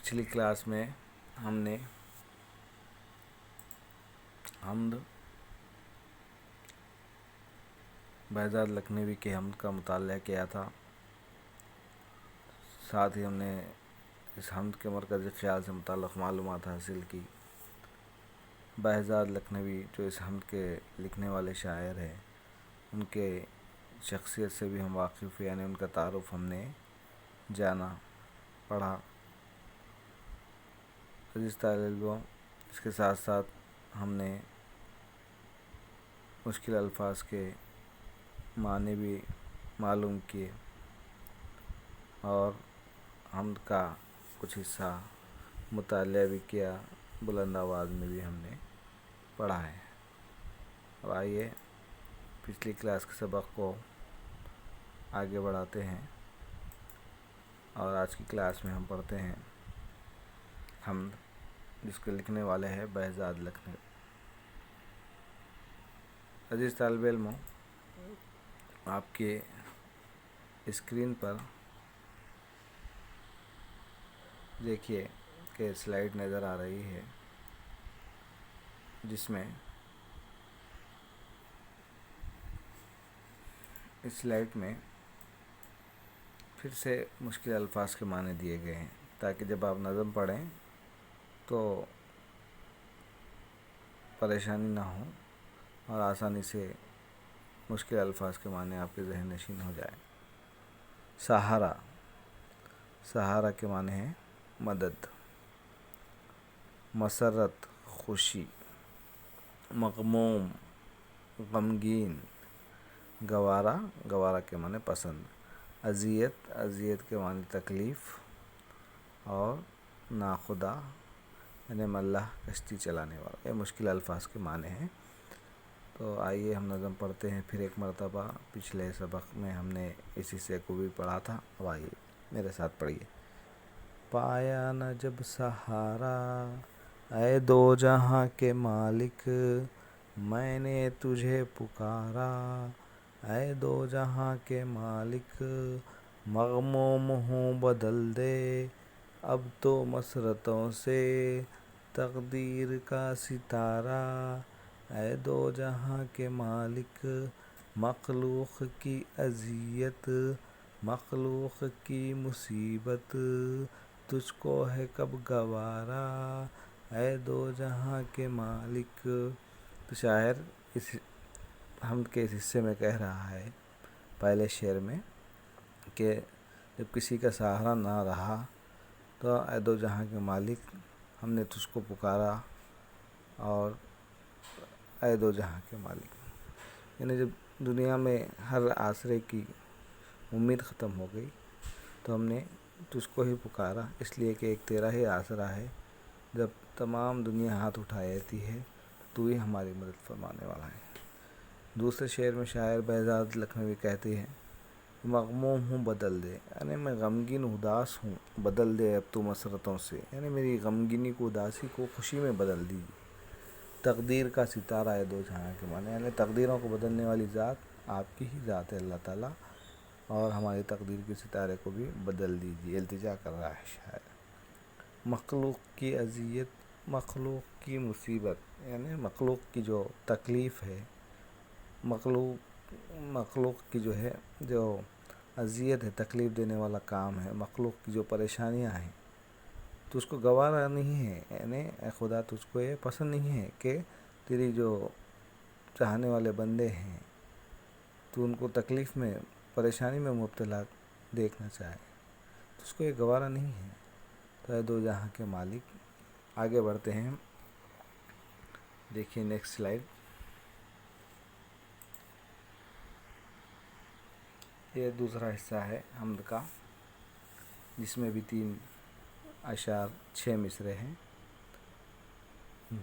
پچھلی کلاس میں ہم نے حمد بہزاد لکھنوی کے حمد کا مطالعہ کیا تھا. ساتھ ہی ہم نے اس حمد کے مرکزی خیال سے متعلق معلومات حاصل کی. بہزاد لکھنوی جو اس حمد کے لکھنے والے شاعر ہیں، ان کے شخصیت سے بھی ہم واقف، یعنی ان کا تعارف ہم نے جانا، پڑھا. عزیز طالب علموں، اس کے ساتھ ساتھ ہم نے مشکل الفاظ کے معنی بھی معلوم کیے اور حمد کا کچھ حصہ مطالعہ بھی کیا، بلند آواز میں بھی ہم نے پڑھا ہے. اب آئیے پچھلی کلاس کے سبق کو آگے بڑھاتے ہیں اور آج کی کلاس میں ہم پڑھتے ہیں حمد، جس کے لکھنے والے ہیں بہزاد لکھنوی. عزیز طالب علموں، آپ کے اسکرین پر دیکھیے کہ سلائیڈ نظر آ رہی ہے، جس میں اس سلائیڈ میں پھر سے مشکل الفاظ کے معنی دیے گئے ہیں، تاکہ جب آپ نظم پڑھیں تو پریشانی نہ ہو اور آسانی سے مشکل الفاظ کے معنی آپ کے ذہن نشین ہو جائے. سہارا، سہارا کے معنی ہیں مدد. مسرت، خوشی. مغموم، غمگین. گوارا، گوارا کے معنی پسند. اذیت، اذیت کے معنی تکلیف. اور ناخدا یعنی ملح، کشتی چلانے والا. یہ مشکل الفاظ کے معنی ہیں. تو آئیے ہم نظم پڑھتے ہیں پھر ایک مرتبہ. پچھلے سبق میں ہم نے اس حصے کو بھی پڑھا تھا. اب آئیے میرے ساتھ پڑھیے. پایا نہ جب سہارا اے دو جہاں کے مالک، میں نے تجھے پکارا اے دو جہاں کے مالک. مغموم ہوں بدل دے اب تو مسرتوں سے تقدیر کا ستارہ اے دو جہاں کے مالک. مخلوق کی اذیت، مخلوق کی مصیبت، تجھ کو ہے کب گوارا اے دو جہاں کے مالک. تو شاعر اس حمد کے اس حصے میں کہہ رہا ہے پہلے شعر میں کہ جب کسی کا سہارا نہ رہا تو اے دو جہاں کے مالک، ہم نے تجھ کو پکارا. اور اے دو جہاں کے مالک، یعنی جب دنیا میں ہر آسرے کی امید ختم ہو گئی تو ہم نے تجھ کو ہی پکارا، اس لیے کہ ایک تیرا ہی آسرا ہے. جب تمام دنیا ہاتھ اٹھائے رہتی ہے تو ہی ہماری مدد فرمانے والا ہے. دوسرے شعر میں شاعر بہزاد لکھنوی کہتے ہیں مغموم ہوں بدل دے، یعنی میں غمگین اداس ہوں، بدل دے اب تو مسرتوں سے، یعنی میری غمگینی کو، اداسی کو خوشی میں بدل دیجیے. تقدیر کا ستارہ ہے دو جہاں کے معنی، یعنی تقدیروں کو بدلنے والی ذات آپ کی ہی ذات ہے اللہ تعالیٰ، اور ہماری تقدیر کے ستارے کو بھی بدل دیجیے. التجا کر رہا ہے شاعر. مخلوق کی اذیت، مخلوق کی مصیبت، یعنی مخلوق کی جو تکلیف ہے، مخلوق کی جو ہے جو اذیت ہے، تکلیف دینے والا کام ہے، مخلوق کی جو پریشانیاں ہیں، تو اس کو گوارا نہیں ہے، یعنی اے خدا تجھ کو یہ پسند نہیں ہے کہ تیری جو چاہنے والے بندے ہیں تو ان کو تکلیف میں، پریشانی میں مبتلا دیکھنا چاہے، تو اس کو یہ گوارا نہیں ہے. تو اے دو جہاں کے مالک. آگے بڑھتے ہیں، دیکھیے نیکسٹ سلائیڈ. یہ دوسرا حصہ ہے حمد کا، جس میں بھی 3 اشعار 6 مصرعے ہیں.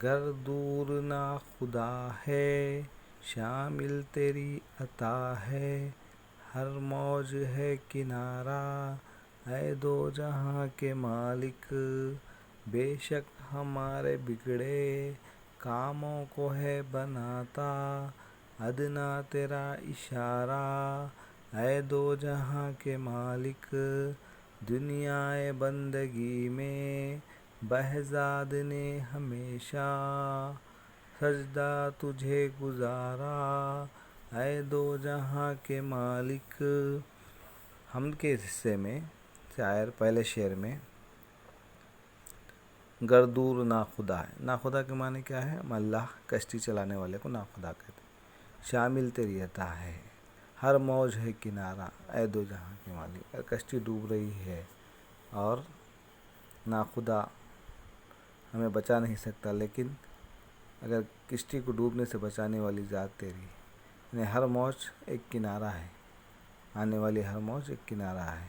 گر دور ناخدا ہے شامل تیری عطا ہے، ہر موج ہے کنارہ اے دو جہاں کے مالک. بے شک ہمارے بگڑے کاموں کو ہے بناتا ادنا تیرا اشارہ اے دو جہاں کے مالک. دنیائے بندگی میں بہزاد نے ہمیشہ سجدہ تجھے گزارا اے دو جہاں کے مالک۔ حمد کے اس حصے میں شاعر پہلے شعر میں گردور ناخدا ہے۔ ناخدا کے معنی کیا ہے؟ اللہ کشتی چلانے والے کو ناخدا کہتے ہیں۔ شامل تیری عطا ہے، ہر موج ہے کنارہ اے دو جہاں کے مالک۔ اگر کشتی ڈوب رہی ہے اور ناخدا ہمیں بچا نہیں سکتا، لیکن اگر کشتی کو ڈوبنے سے بچانے والی ذات تیری، یعنی ہر موج ایک کنارہ ہے، آنے والی ہر موج ایک کنارہ ہے۔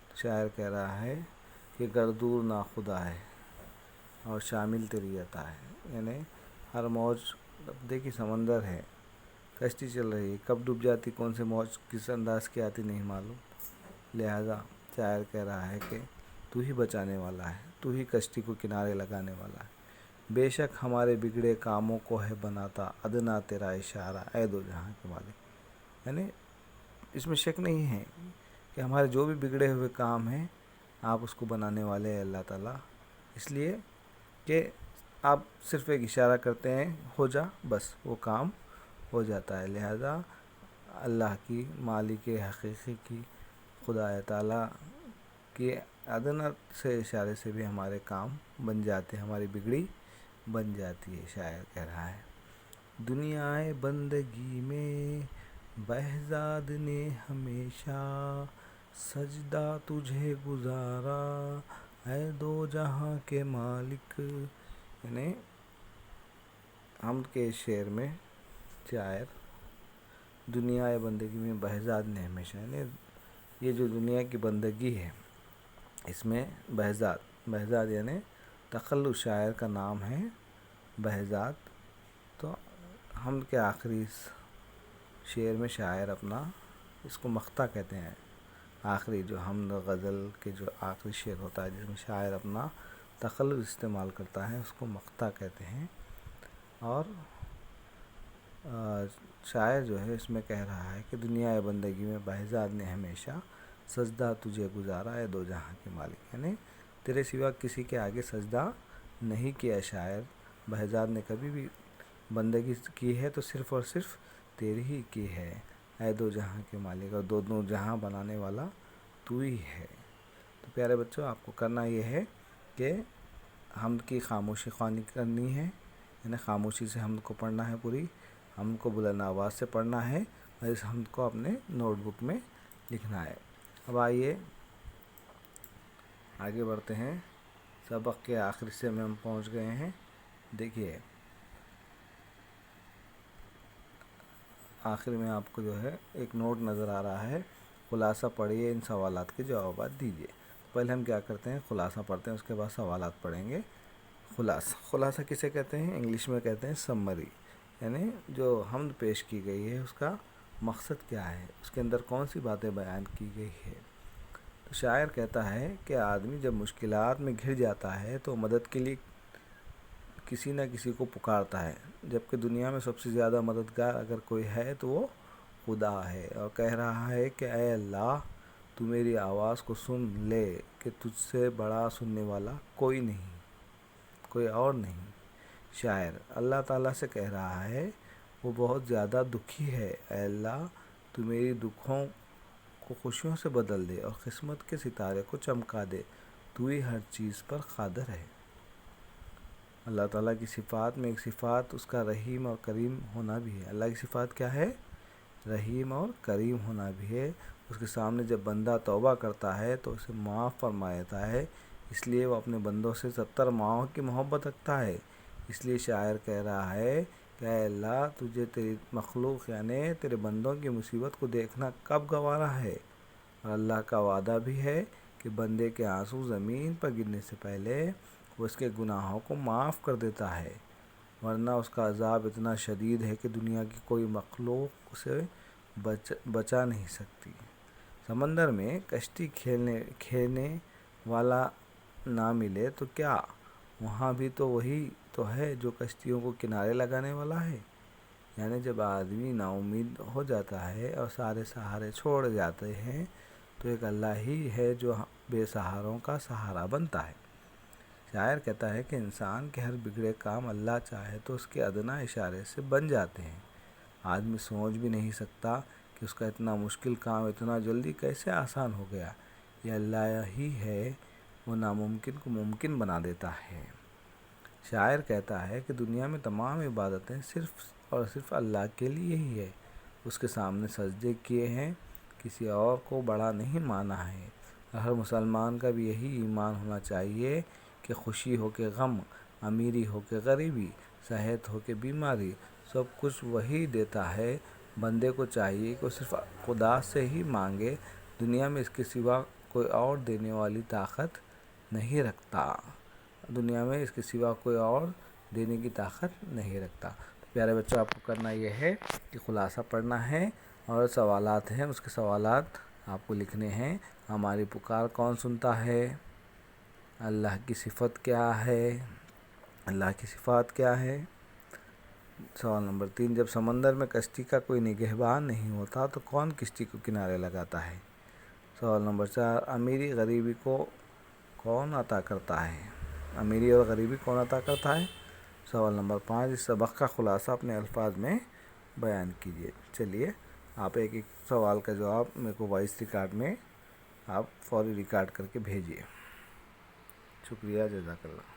تو شاعر کہہ رہا ہے کہ گردور ناخدا ہے اور شامل تیری عطا ہے، یعنی ہر موج، دیکھیے سمندر ہے، کشتی چل رہی ہے، کب ڈوب جاتی، کون سے موج کس انداز کی آتی نہیں معلوم، لہذا شاعر کہہ رہا ہے کہ تو ہی بچانے والا ہے، تو ہی کشتی کو کنارے لگانے والا ہے۔ بے شک ہمارے بگڑے کاموں کو ہے بناتا ادنا تیرا اشارہ اے دو جہاں کے مالک، یعنی اس میں شک نہیں ہے کہ ہمارے جو بھی بگڑے ہوئے کام ہیں آپ اس کو بنانے والے ہیں اللہ تعالیٰ، اس لیے کہ آپ صرف ایک اشارہ کرتے ہیں ہو جا، بس وہ کام ہو جاتا ہے۔ لہذا اللہ کی، مالک حقیقی کی، خدا تعالیٰ کے ادنا سے اشارے سے بھی ہمارے کام بن جاتے ہیں، ہماری بگڑی بن جاتی ہے۔ شاعر کہہ رہا ہے دنیائے بندگی میں بہزاد نے ہمیشہ سجدہ تجھے گزارا اے دو جہاں کے مالک، یعنی حمد کے شعر میں شاعر دنیائے بندگی میں بہزاد نے ہمیشہ، یعنی یہ جو دنیا کی بندگی ہے اس میں بہزاد یعنی تخلص، شاعر کا نام ہے بہزاد۔ تو حمد کے آخری شعر میں شاعر اپنا، اس کو مقطع کہتے ہیں، آخری جو حمد غزل کے جو آخری شعر ہوتا ہے جس میں شاعر اپنا تخلص استعمال کرتا ہے اس کو مقطع کہتے ہیں۔ اور شاعر جو ہے اس میں کہہ رہا ہے کہ دنیا بندگی میں بہزاد نے ہمیشہ سجدہ تجھے گزارا ہے دو جہاں کے مالک، یعنی تیرے سوا کسی کے آگے سجدہ نہیں کیا شاعر، بہزاد نے کبھی بھی بندگی کی ہے تو صرف اور صرف تیری ہی کی ہے اے دو جہاں کے مالک، اور دو جہاں بنانے والا تو ہی ہے۔ تو پیارے بچوں، آپ کو کرنا یہ ہے کہ حمد کی خاموشی خوانی کرنی ہے، یعنی خاموشی سے حمد کو پڑھنا ہے، پوری حمد کو بلند آواز سے پڑھنا ہے اور اس حمد کو اپنے نوٹ بک میں لکھنا ہے۔ اب آئیے آگے بڑھتے ہیں، سبق کے آخر سے میں ہم پہنچ گئے ہیں۔ دیکھیے آخر میں آپ کو جو ہے ایک نوٹ نظر آ رہا ہے، خلاصہ پڑھیے، ان سوالات کے جوابات دیجیے۔ پہلے ہم کیا کرتے ہیں، خلاصہ پڑھتے ہیں، اس کے بعد سوالات پڑھیں گے۔ خلاصہ کسے کہتے ہیں؟ انگلش میں کہتے ہیں سمری، یعنی جو حمد پیش کی گئی ہے اس کا مقصد کیا ہے، اس کے اندر کون سی باتیں بیان کی گئی ہے۔ تو شاعر کہتا ہے کہ آدمی جب مشکلات میں گھر جاتا ہے تو مدد کے لیے کسی نہ کسی کو پکارتا ہے، جبکہ دنیا میں سب سے زیادہ مددگار اگر کوئی ہے تو وہ خدا ہے، اور کہہ رہا ہے کہ اے اللہ تو میری آواز کو سن لے کہ تجھ سے بڑا سننے والا کوئی نہیں، کوئی اور نہیں۔ شاعر اللہ تعالیٰ سے کہہ رہا ہے وہ بہت زیادہ دکھی ہے، اے اللہ تو میری دکھوں کو خوشیوں سے بدل دے اور قسمت کے ستارے کو چمکا دے، تو ہی ہر چیز پر قادر ہے۔ اللہ تعالیٰ کی صفات میں ایک صفات اس کا رحیم اور کریم ہونا بھی ہے۔ اللہ کی صفات کیا ہے؟ رحیم اور کریم ہونا بھی ہے۔ اس کے سامنے جب بندہ توبہ کرتا ہے تو اسے معاف فرما دیتا ہے، اس لیے وہ اپنے بندوں سے 70 ماؤں کی محبت رکھتا ہے۔ اس لیے شاعر کہہ رہا ہے کہ اے اللہ تجھے تیری مخلوق یعنی تیرے بندوں کی مصیبت کو دیکھنا کب گوارا ہے، اور اللہ کا وعدہ بھی ہے کہ بندے کے آنسو زمین پر گرنے سے پہلے وہ اس کے گناہوں کو معاف کر دیتا ہے، ورنہ اس کا عذاب اتنا شدید ہے کہ دنیا کی کوئی مخلوق اسے بچا نہیں سکتی۔ سمندر میں کشتی کھیلنے والا نہ ملے تو کیا، وہاں بھی تو وہی تو ہے جو کشتیوں کو کنارے لگانے والا ہے۔ یعنی جب آدمی نا امید ہو جاتا ہے اور سارے سہارے چھوڑ جاتے ہیں تو ایک اللہ ہی ہے جو بے سہاروں کا سہارا بنتا ہے۔ شاعر کہتا ہے کہ انسان کے ہر بگڑے کام اللہ چاہے تو اس کے ادنیٰ اشارے سے بن جاتے ہیں۔ آدمی سوچ بھی نہیں سکتا کہ اس کا اتنا مشکل کام اتنا جلدی کیسے آسان ہو گیا۔ یہ اللہ ہی ہے، وہ ناممکن کو ممکن بنا دیتا ہے۔ شاعر کہتا ہے کہ دنیا میں تمام عبادتیں صرف اور صرف اللہ کے لیے ہی ہے، اس کے سامنے سجدے کیے ہیں، کسی اور کو بڑا نہیں مانا ہے۔ ہر مسلمان کا بھی یہی ایمان ہونا چاہیے کہ خوشی ہو کہ غم، امیری ہو کہ غریبی، صحت ہو کہ بیماری، سب کچھ وہی دیتا ہے۔ بندے کو چاہیے کہ وہ صرف خدا سے ہی مانگے، دنیا میں اس کے سوا کوئی اور دینے والی طاقت نہیں رکھتا۔ تو پیارے بچوں، آپ کو کرنا یہ ہے کہ خلاصہ پڑھنا ہے اور سوالات ہیں، اس کے سوالات آپ کو لکھنے ہیں۔ ہماری پکار کون سنتا ہے؟ اللہ کی صفت کیا ہے؟ اللہ کی صفات کیا ہے؟ سوال نمبر 3، جب سمندر میں کشتی کا کوئی نگہبان نہیں ہوتا تو کون کشتی کو کنارے لگاتا ہے؟ سوال نمبر 4، امیری غریبی کو کون عطا کرتا ہے؟ امیری اور غریبی کون عطا کرتا ہے؟ سوال نمبر 5، اس سبق کا خلاصہ اپنے الفاظ میں بیان کیجیے۔ چلیے، آپ ایک ایک سوال کا جواب میرے کو وائس ریکارڈ میں آپ فوری ریکارڈ کر کے بھیجیے۔ شکریہ، جزاک اللہ۔